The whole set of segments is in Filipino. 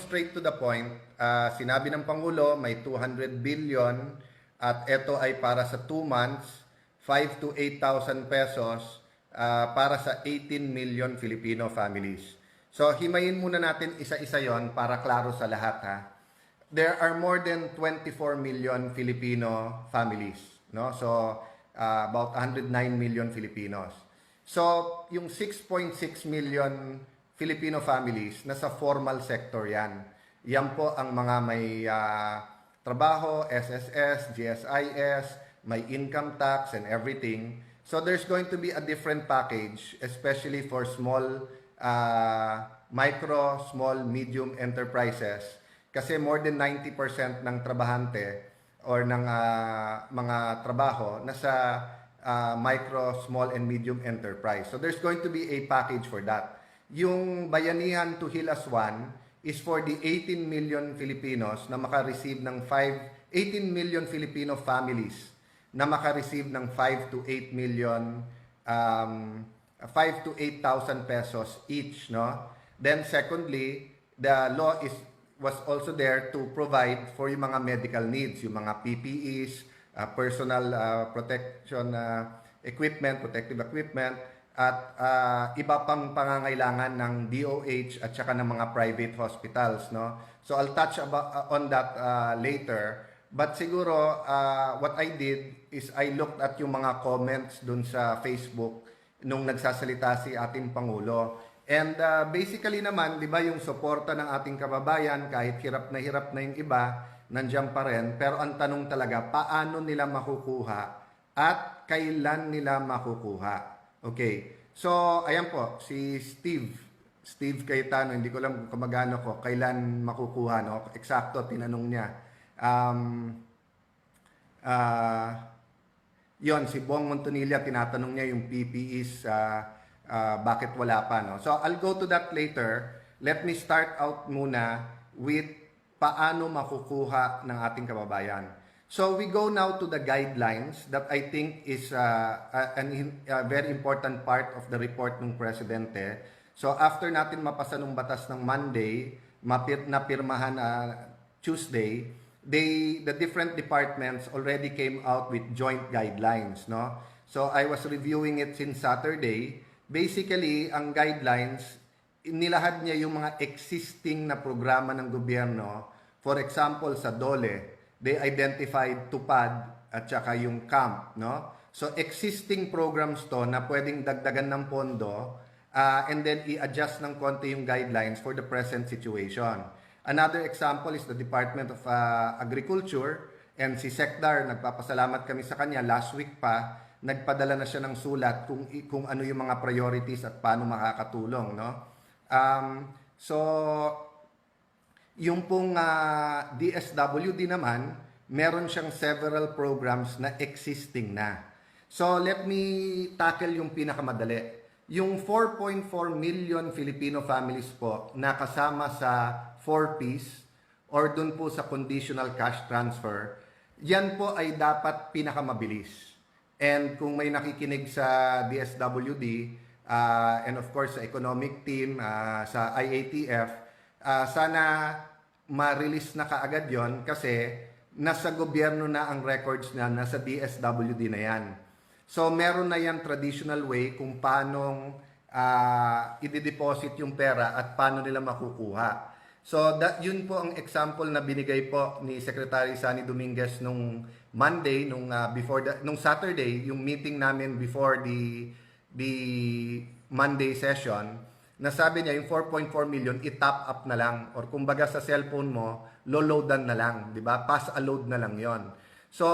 straight to the point, sinabi ng Pangulo may 200 billion at ito ay para sa 2 months, 5 to 8,000 pesos para sa 18 million Filipino families. So himayin muna natin isa-isa yon para klaro sa lahat ha. There are more than 24 million Filipino families, no? So about 109 million Filipinos. So yung 6.6 million Filipino families nasa formal sector yan. Yan po ang mga may trabaho, SSS, GSIS, may income tax and everything. So there's going to be a different package, especially for small, micro, small, medium enterprises. Kasi more than 90% ng trabahante or ng mga trabaho nasa micro, small, and medium enterprise. So there's going to be a package for that. Yung Bayanihan to Heal As One is for the 18 million Filipinos na makareceive ng 18 million Filipino families na makareceive ng 5 to 8 million 5 to 8,000 pesos each, no? Then secondly, the law was also there to provide for yung mga medical needs, yung mga PPEs, personal protection equipment, protective equipment, at iba pang pangangailangan ng DOH at saka ng mga private hospitals, no? So I'll touch on that later. But siguro what I did is I looked at yung mga comments dun sa Facebook nung nagsasalita si ating Pangulo. And basically naman, di ba, yung suporta ng ating kababayan, kahit hirap na yung iba, nandiyan pa rin. Pero ang tanong talaga, paano nila makukuha at kailan nila makukuha? Okay. So, ayan po, si Steve Cayetano, hindi ko lang kung magano ko, kailan makukuha, no? Eksakto, tinanong niya. Yon, si Bong Montonilla, tinatanong niya yung PPEs, bakit wala pa, no? So I'll go to that later. Let me start out muna with paano makukuha ng ating kababayan. So we go now to the guidelines that I think is a very important part of the report ng Presidente. So after natin mapasa ng batas ng Monday, napirmahan Tuesday, the different departments already came out with joint guidelines, no? So I was reviewing it since Saturday. Basically, ang guidelines, nilahad niya yung mga existing na programa ng gobyerno. For example, sa DOLE, they identified TUPAD at saka yung CAMP, no? So existing programs to na pwedeng dagdagan ng pondo and then i-adjust ng konti yung guidelines for the present situation. Another example is the Department of Agriculture, and si Secdar, nagpapasalamat kami sa kanya, last week pa, nagpadala na siya ng sulat kung ano yung mga priorities at paano makakatulong, no? So, yung pong DSWD naman, meron siyang several programs na existing na. So, let me tackle yung pinakamadali. Yung 4.4 million Filipino families po na kasama sa 4Ps or dun po sa conditional cash transfer, yan po ay dapat pinakamabilis. And kung may nakikinig sa DSWD and of course sa economic team, sa IATF, sana ma-release na kaagad yon kasi nasa gobyerno na ang records na nasa DSWD na yan. So meron na yan traditional way kung paano i-deposit yung pera at paano nila makukuha. So yun po ang example na binigay po ni Secretary Sani Dominguez nung Monday, nung Saturday, yung meeting namin before the Monday session. Nasabi niya yung 4.4 million i-top up na lang or kumbaga sa cellphone mo, loadan na lang, di ba? Pass a load na lang yon. So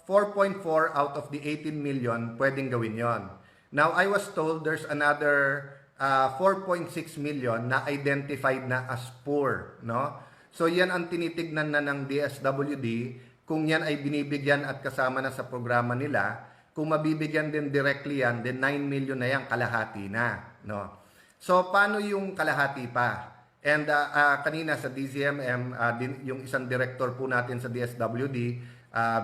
4.4 out of the 18 million pwedeng gawin yon. Now I was told there's another 4.6 million na identified na as poor, no? So yan ang tinitignan na ng DSWD kung yan ay binibigyan at kasama na sa programa nila. Kung mabibigyan din directly yan, then 9 million na yan, kalahati na, no? So paano yung kalahati pa? And kanina sa DZMM, yung isang director po natin sa DSWD,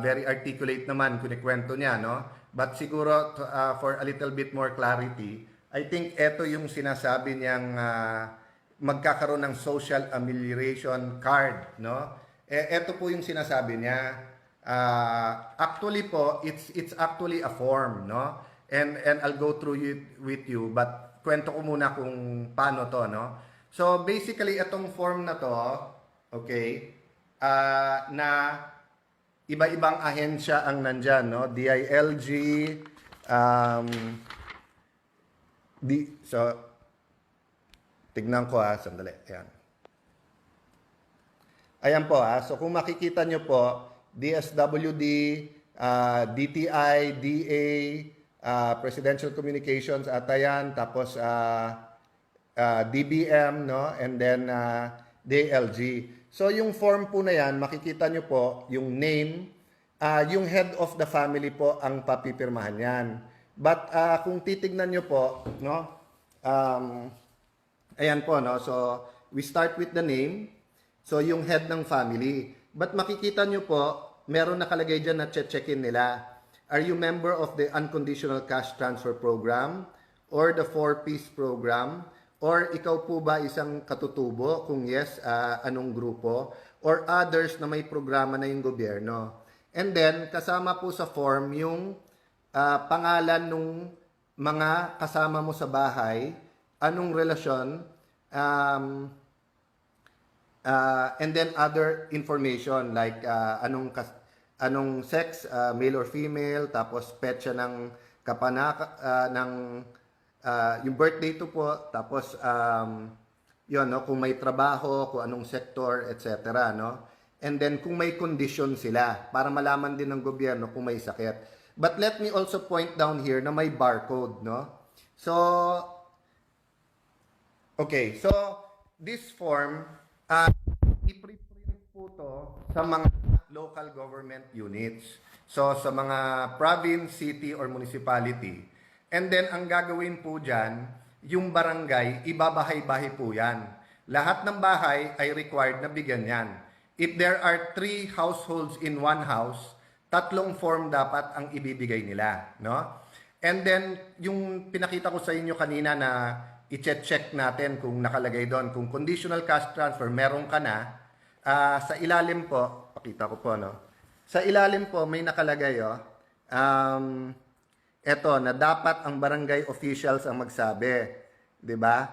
very articulate naman, kunikwento niya, no? But siguro for a little bit more clarity, I think ito yung sinasabi niyang magkakaroon ng social amelioration card, no? Ito po yung sinasabi niya. Actually po, it's actually a form, no? And I'll go through it with you, but kwento ko muna kung paano to, no? So basically itong form na to, okay, na iba-ibang ahensya ang nandyan, no? DILG, um, so tignan ko sandali, ayan. Ayan po so kung makikita nyo po, DSWD, DTI, DA, Presidential Communications ata yan, tapos DBM, no? And then DLG. So yung form po na yan, makikita nyo po yung name, yung head of the family po ang papipirmahan yan. But kung titignan nyo po, no? Ayan po, no? So we start with the name. So yung head ng family. But makikita nyo po, meron nakalagay dyan na check-in nila. Are you member of the Unconditional Cash Transfer Program or the 4-Piece Program? Or ikaw po ba isang katutubo? Kung yes, anong grupo? Or others na may programa na yung gobyerno? And then, kasama po sa form yung pangalan ng mga kasama mo sa bahay, anong relasyon, and then other information like anong sex, male or female, tapos petsa ng yung birthday to po, tapos yun, no, kung may trabaho, kung anong sector, etc., no? And then kung may condition sila para malaman din ng gobyerno kung may sakit. But let me also point down here na may barcode, no? So okay, so this form i-print po to sa mga local government units. So, sa mga province, city, or municipality. And then, ang gagawin po dyan, yung barangay, ibabahay-bahay po yan. Lahat ng bahay ay required na bigyan yan. If there are 3 households in one house, 3 form dapat ang ibibigay nila. No? And then, yung pinakita ko sa inyo kanina na i-check natin kung nakalagay doon. Kung conditional cash transfer, meron ka na. Sa ilalim po, pakita ko po, no? Sa ilalim po, may nakalagay, eto, na dapat ang barangay officials ang magsabi. 'Di ba?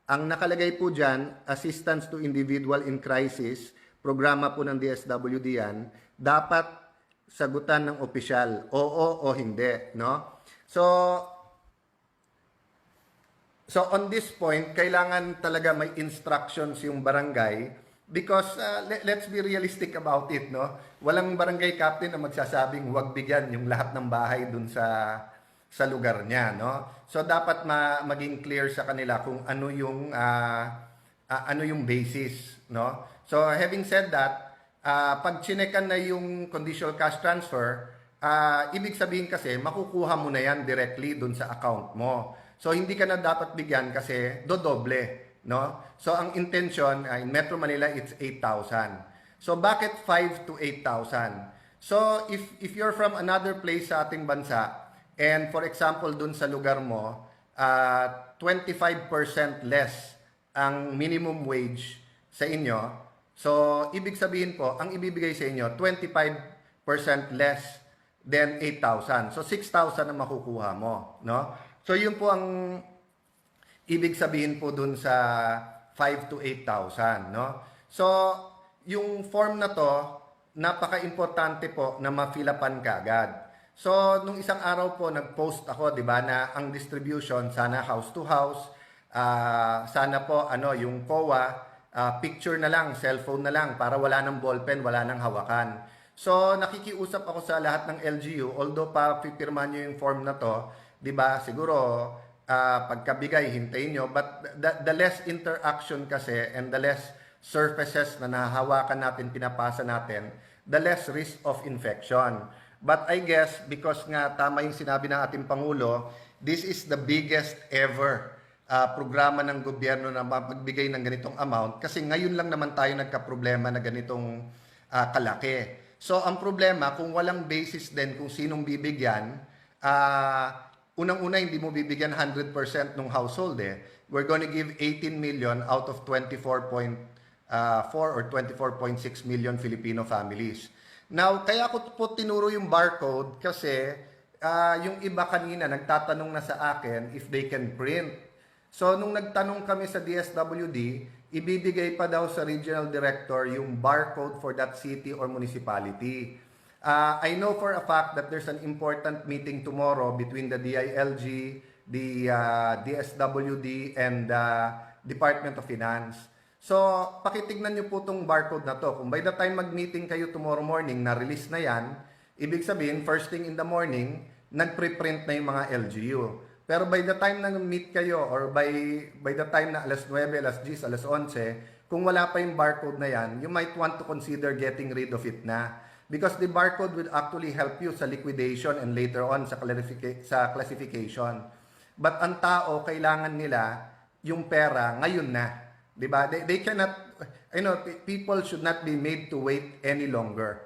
Ang nakalagay po dyan, Assistance to Individual in Crisis, programa po ng DSWD yan, dapat sagutan ng opisyal, oo o hindi, no? So on this point, kailangan talaga may instructions yung barangay because let's be realistic about it, no? Walang barangay captain na magsasabing huwag bigyan yung lahat ng bahay dun sa lugar niya, no? So dapat maging clear sa kanila kung ano yung basis, no? So having said that, pag chinekan na yung conditional cash transfer, ibig sabihin kasi makukuha mo na yan directly dun sa account mo. So hindi ka na dapat bigyan kasi dodoble, no? So ang intention in Metro Manila it's 8,000. So bakit 5 to 8,000? So if you're from another place sa ating bansa and for example dun sa lugar mo 25% less ang minimum wage sa inyo, so ibig sabihin po ang ibibigay sa inyo 25% less than 8,000. So 6,000 ang makukuha mo, no? So yun po ang ibig sabihin po dun sa 5 to 8,000, no? So yung form na to, napaka-importante po na ma-fill-upan kaagad. So nung isang araw po nag-post ako, 'di ba, na ang distribution sana house to house, sana po yung COA, picture na lang, cellphone na lang para wala nang ballpen, wala nang hawakan. So nakikiusap ako sa lahat ng LGU, although pa pipirma niyo yung form na to, 'di ba? Siguro pagkabigay hintayin nyo, but the less interaction kasi and the less surfaces na nahahawakan natin, pinapasa natin, the less risk of infection. But I guess because nga tama yung sinabi ng ating Pangulo, this is the biggest ever programa ng gobyerno na magbigay ng ganitong amount kasi ngayon lang naman tayo nagka-problema na ganitong kalaki. So ang problema kung walang basis din kung sinong bibigyan, unang-una hindi mo bibigyan 100% ng household eh. We're going to give 18 million out of 24.4 or 24.6 million Filipino families. Now, kaya ako po tinuro yung barcode kasi yung iba kanina nagtatanong na sa akin if they can print. So, nung nagtanong kami sa DSWD, ibibigay pa daw sa regional director yung barcode for that city or municipality. I know for a fact that there's an important meeting tomorrow between the DILG, the DSWD, and the Department of Finance. So, pakitignan nyo po itong barcode na to. Kung by the time mag-meeting kayo tomorrow morning, na-release na yan, ibig sabihin, first thing in the morning, nag-preprint na yung mga LGU. Pero by the time na meet kayo, or by the time na alas 9, alas 10, alas 11, kung wala pa yung barcode na yan, you might want to consider getting rid of it na. Because the barcode will actually help you sa liquidation and later on sa classification. But ang tao, kailangan nila yung pera ngayon na. Diba? They cannot, people should not be made to wait any longer.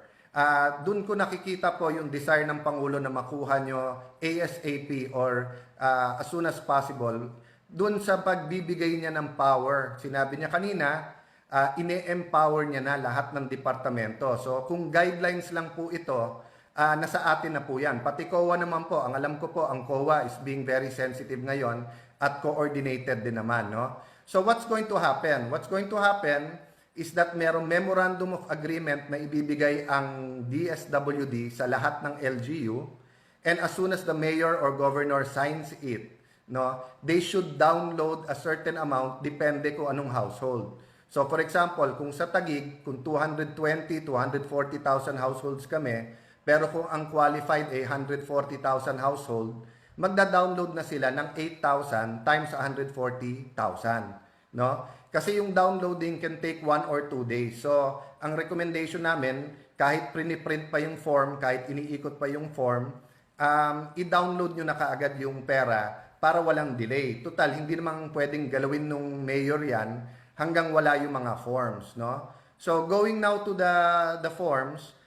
Doon ko nakikita po yung desire ng Pangulo na makuha nyo ASAP or as soon as possible. Doon sa pagbibigay niya ng power. Sinabi niya kanina, ine-empower niya na lahat ng departamento. So kung guidelines lang po ito, nasa atin na po yan. Pati COA naman po, ang alam ko po, ang COA is being very sensitive ngayon at coordinated din naman. No? So what's going to happen? What's going to happen is that merong memorandum of agreement na ibibigay ang DSWD sa lahat ng LGU, and as soon as the mayor or governor signs it, no, they should download a certain amount depende kung anong household. So for example, kung sa Taguig, kung 220, 240,000 households kami, pero kung ang qualified ay 140,000 household, magda-download na sila ng 8,000 times 140,000, no? Kasi yung downloading can take 1 or 2 days. So, ang recommendation namin, kahit print pa yung form, kahit iniikot pa yung form, i-download nyo na kaagad yung pera para walang delay. Total, hindi naman pwedeng galawin nung mayor yan hanggang wala yung mga forms, no? So, going now to the forms,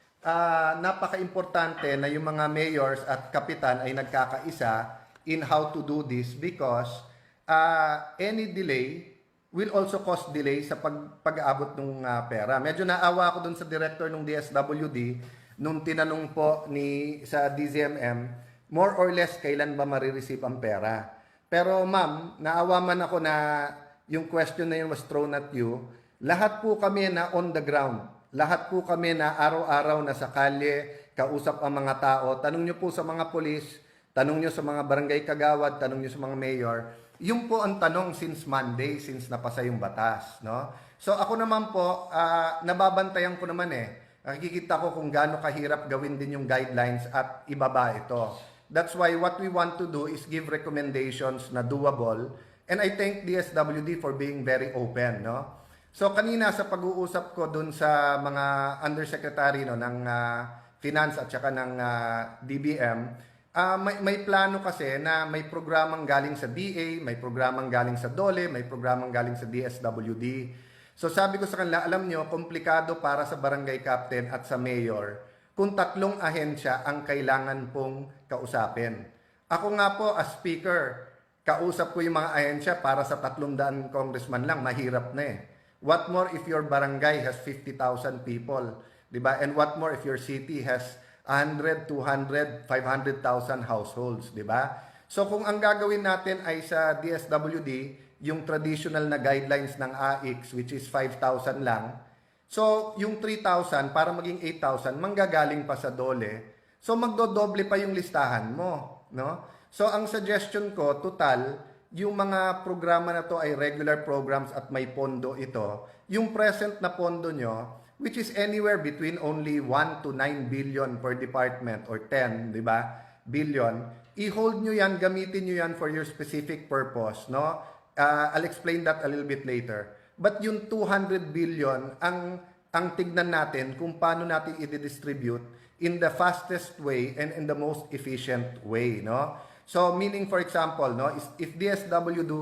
napaka-importante na yung mga mayors at kapitan ay nagkakaisa in how to do this because any delay will also cause delay sa pag-aabot ng pera. Medyo naawa ako dun sa director ng DSWD nung tinanong po sa DZMM, more or less kailan ba marireceive ang pera. Pero ma'am, naawa man ako na yung question na yun was thrown at you. Lahat po kami na on the ground. Lahat po kami na araw-araw na sa kalye, kausap ang mga tao. Tanong nyo po sa mga polis, tanong nyo sa mga barangay kagawad, tanong nyo sa mga mayor. Yung po ang tanong since Monday, since napasa yung batas. No? So ako naman po, nababantayan ko naman eh. Nakikita ko kung gaano kahirap gawin din yung guidelines at ibaba ito. That's why what we want to do is give recommendations na doable. And I thank DSWD for being very open. No? So kanina sa pag-uusap ko dun sa mga undersecretary ng finance at saka ng DBM, may plano kasi na may programang galing sa DA, may programang galing sa DOLE, may programang galing sa DSWD. So sabi ko sa kanila, alam nyo, komplikado para sa barangay captain at sa mayor kung tatlong ahensya ang kailangan pong kausapin. Ako nga po as speaker, kausap ko yung mga ahensya para sa 300 congressman lang, mahirap na eh. What more if your barangay has 50,000 people, di ba? And what more if your city has 100, 200, 500,000 households, di ba? So kung ang gagawin natin ay sa DSWD, yung traditional na guidelines ng AIX which is 5,000 lang. So yung 3,000 para maging 8,000 manggagaling pa sa DOLE. So magdodoble pa yung listahan mo, no? So ang suggestion ko, total, yung mga programa na to ay regular programs at may pondo ito. Yung present na pondo nyo, which is anywhere between only 1 to 9 billion per department or 10, di ba? Billion. I-hold nyo yan, gamitin nyo yan for your specific purpose, no? I'll explain that a little bit later. But yung 200 billion, ang tignan natin kung paano natin i-distribute in the fastest way and in the most efficient way, no? So, meaning for example, no, if DSWD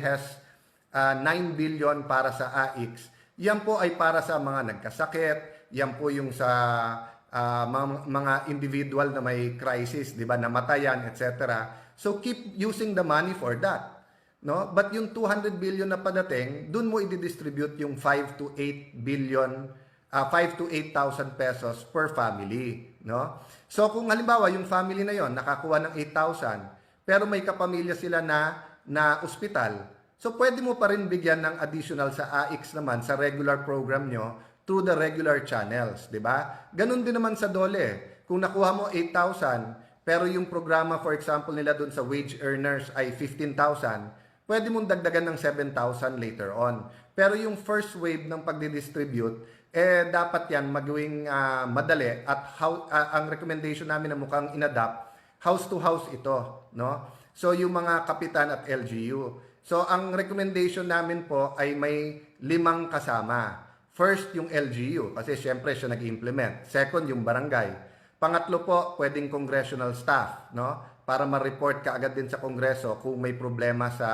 has 9 billion para sa AIX, yan po ay para sa mga nagkasakit, yan po yung sa mga individual na may crisis, 'di ba, namatayan, etc. So keep using the money for that. No? But yung 200 billion na padating, dun mo i-distribute yung 5 to 8 billion, 5 to 8,000 pesos per family, no? So kung halimbawa yung family na yon nakakuha ng 8,000, pero may kapamilya sila na ospital, so pwede mo pa rin bigyan ng additional sa AX naman sa regular program nyo through the regular channels, di ba? Ganun din naman sa DOLE. Kung nakuha mo 8,000, pero yung programa for example nila dun sa wage earners ay 15,000, pwede mong dagdagan ng 7,000 later on. Pero yung first wave ng pagdidistribute, dapat yan magawing madali at ang recommendation namin na mukhang inadapt, house to house ito. No? So yung mga kapitan at LGU. So ang recommendation namin po ay may 5 kasama. First, yung LGU, kasi syempre siya nag-implement. Second, yung barangay. Pangatlo po, pwedeng congressional staff, no? Para ma-report ka agad din sa Kongreso kung may problema sa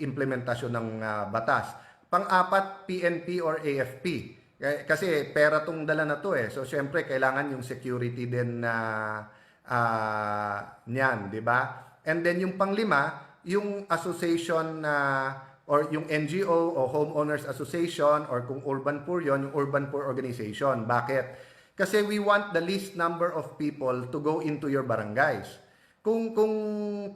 implementasyon ng batas. Pang-apat, PNP or AFP. Kasi pera tong dala na to eh. So syempre kailangan yung security din na niyan, di ba? And then yung pang-5, yung association or yung NGO o Homeowners Association or kung Urban Poor yon, yung Urban Poor Organization. Bakit? Kasi we want the least number of people to go into your barangays. Kung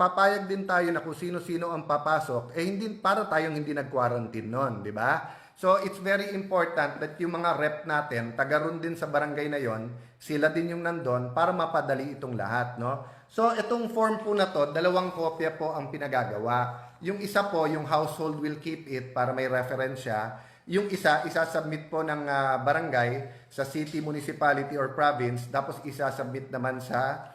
papayag din tayo na kung sino-sino ang papasok, hindi para tayong hindi nag-quarantine noon, di ba? So it's very important that yung mga rep natin, taga ron din sa barangay na yon, sila din yung nandun para mapadali itong lahat, no? So itong form po na to, 2 kopya po ang pinagagawa. Yung isa po, yung household will keep it para may referensya. Yung isa, isasubmit po ng barangay sa city, municipality or province, tapos isasubmit naman sa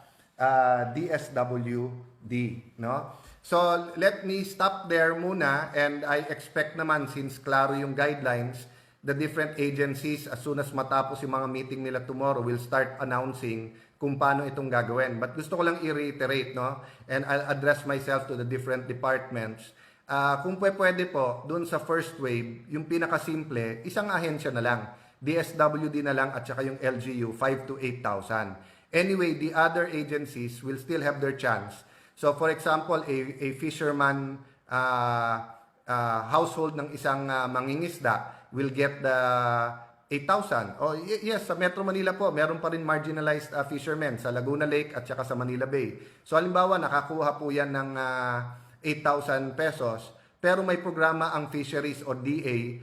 DSWD, no? So let me stop there muna, and I expect naman since klaro yung guidelines, the different agencies as soon as matapos yung mga meeting nila tomorrow will start announcing kung paano itong gagawin. But gusto ko lang i-reiterate, no? And I'll address myself to the different departments. Kung pwede po, dun sa first wave, yung pinakasimple, isang ahensya na lang. DSWD na lang at saka yung LGU, 5 to 8,000. Anyway, the other agencies will still have their chance. So for example, a fisherman household ng isang mangingisda will get the 8,000. Oh, yes, sa Metro Manila po, meron pa rin marginalized fishermen sa Laguna Lake at saka sa Manila Bay. So halimbawa, nakakuha po yan ng 8,000 pesos, pero may programa ang fisheries o DA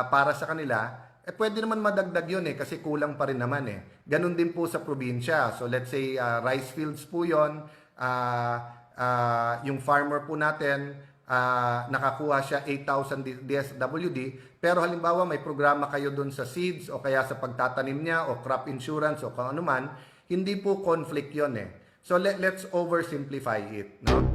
para sa kanila. Pwede naman madagdag yun kasi kulang pa rin naman Ganun din po sa probinsya. So let's say rice fields po yun, yung farmer po natin, nakakuha siya 8,000 DSWD, pero halimbawa may programa kayo dun sa seeds o kaya sa pagtatanim niya o crop insurance o kung ano man, hindi po conflict yun So let's oversimplify it, no?